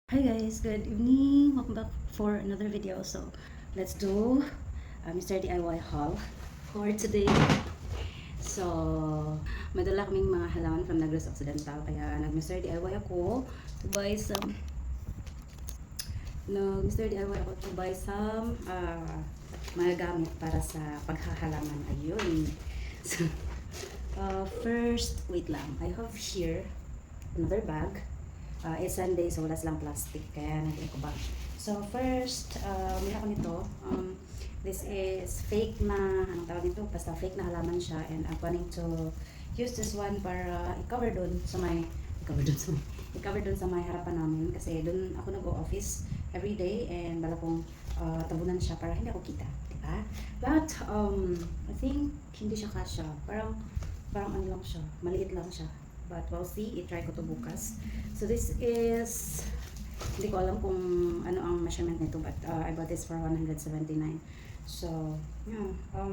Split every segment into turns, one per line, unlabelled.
Hi guys, good evening. Welcome back for another video. So, let's do Mr. DIY haul for today. So, may dala kaming mga halaman from Negros Occidental. Kaya nag-Mr. DIY ako to buy some mga gamit para sa paghahalaman. Ayun. So, first, wait lang. I have here another bag. It's Sunday, so wala silang plastic. Kaya nandito ko ba. So, first, mula ko nito. This is fake na, anong tawag nito? Basta fake na halaman siya. And I'm planning to use this one para i-cover dun sa may, harapan namin. Kasi dun ako nag-o-office every day. And bala kong tabunan siya para hindi ako kita. Diba? But, I think hindi siya kasya. Parang ano lang siya. Maliit lang siya. But we'll see. I-try ko to bukas. So this is, hindi ko alam kung ano ang measurement nito, but I bought this for 179. So, yeah.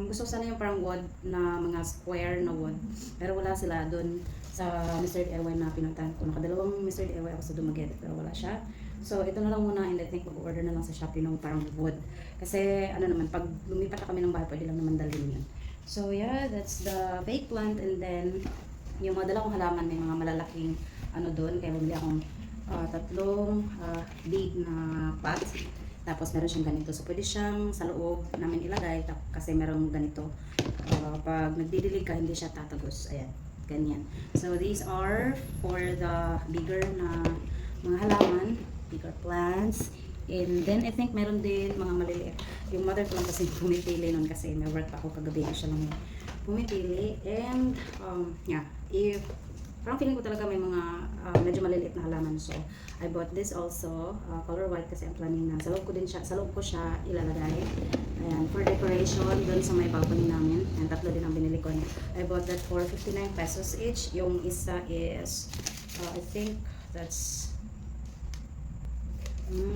Gusto ko sana yung parang wood na mga square na wood. Pero wala sila doon sa Mr. DIY na pinuntahan ko. Nakadalawang Mr. DIY ako sa Dumaguete, pero wala siya. So, ito na lang muna, and I think mag-order na lang sa Shopee ng parang wood. Kasi, ano naman, pag lumipat na kami ng bahay, pwede lang naman dalhin yun. So, yeah, that's the fake plant, and then yung mga dala kong halaman, may mga malalaking ano doon, kaya bumili akong tatlong big na pot. Tapos meron siyang ganito, so pwede siyang sa loob namin ilagay kasi meron ganito. Pag nagdidilig ka, hindi siya tatagos. Ayan, ganyan. So these are for the bigger na mga halaman, bigger plants. And then I think meron din mga maliliit. Yung mother ko lang kasi pumipili nun kasi may work pa ako kagabi, siya lang pumipili. And yeah, if parang feeling ko talaga may mga medyo maliliit na halaman, so I bought this also color white kasi ang planning na sa loob ko siya ilalagay. Ayan, for decoration doon sa may balcony namin. And tatlo din ang binili ko. I bought that for 59 pesos each. Yung isa is I think that's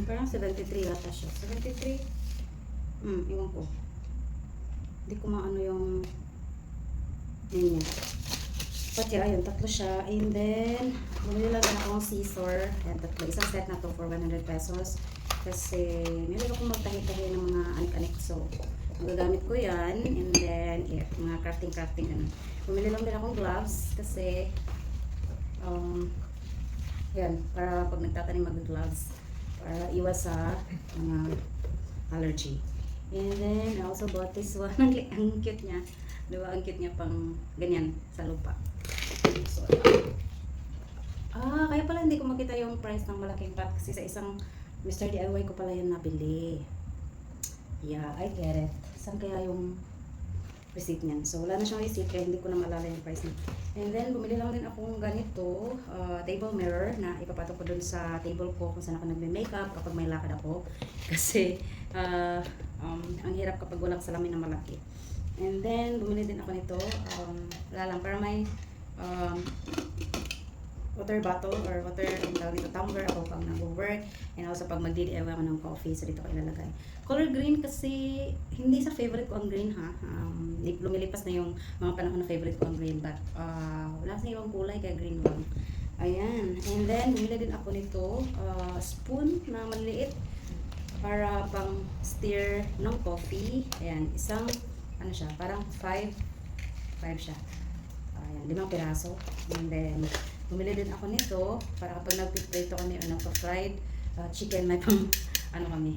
parang 73 ata siya. 73? Iwan ko. Hindi ko maano yung yun niya. But yeah, ayun, tatlo siya. And then, bumili lang akong scissor. Ayan, tatlo. Isang set na to for 100 pesos. Kasi, meron akong magtahi-tahi ng mga anik-anik. So, magagamit ko yan. And then, yeah, mga crafting. Ano. Bumili lang din akong gloves. Kasi, yan, para pag nagtatanim mag-gloves. Para iwas sa mga allergy. And then, I also bought this one. Ang cute niya. Diba, ang cute niya pang ganyan sa lupa. So, kaya pala hindi ko makita yung price ng malaking pot kasi sa isang Mr. DIY ko pala yan nabili. Yeah, I get it. Saan kaya yung receipt niyan? So, wala na siyang receipt kaya hindi ko na maalala yung price niya. And then, bumili lang din akong ganito, table mirror na ipapatok ko dun sa table ko kung saan ako nagme-makeup kapag may lakad ako. Kasi, ang hirap kapag walang salamin na malaki. And then, bumili din ako nito, wala lang, para may water bottle or water, ang tawag nito, tumbler ako pag nag-work. And also pag magdi-DIY ako ng coffee, so dito ko ilalagay. Color green kasi, hindi sa favorite ko ang green ha. Lumilipas na yung mga panahon na favorite ko ang green, but wala sa ibang kulay, kaya green lang. Ayan. And then, bumili din ako nito, spoon na maliliit para pang stir ng coffee. Ayan, isang ano siya, parang 5 siya. Ayan, 5 piraso. And then, bumili din ako nito para kapag nagpiprito kami o nagpa-fried chicken, may pang ano kami.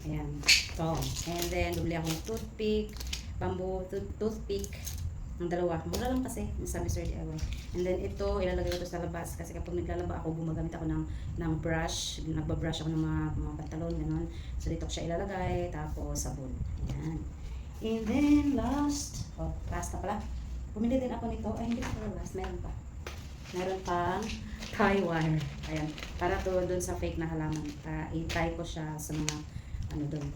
Ayan, ito. And then, bumili akong toothpick, bamboo toothpick. Ang dalawa. Mura lang kasi sa Mr. DIY. And then, ito, ilalagay ko ito sa labas kasi kapag naglalaba ako, gumagamit ako ng brush. Nagbabrush ako ng mga pantalon, gano'n. So, dito ko siya ilalagay. Tapos, sabon. Ayan. And then, last na pala. Bumili din ako nito. Ay, hindi ko last. Meron pang tie wire. Ayan. Para to doon sa fake na halaman. Para i-tie ko siya sa mga, ano doon,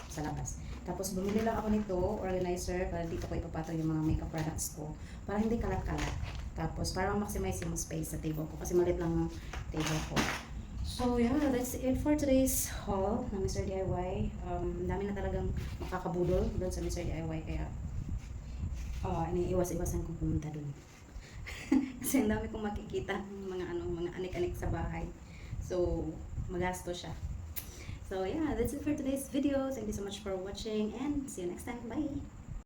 sa labas. Tapos, bumili lang ako nito, organizer, para dito ko ipapatong yung mga makeup products ko. Para hindi kalat-kalat. Tapos, para maximize yung space sa table ko. Kasi maliit lang yung table ko. So yeah, that's it for today's haul ng Mr. DIY. Dami na talagang makakabudol doon sa Mr. DIY, kaya iniiwas-iwasan kong pumunta doon. Kasi ang dami kong makikita ng mga anik-anik sa bahay. So, magasto siya. So yeah, that's it for today's video. Thank you so much for watching and see you next time. Bye!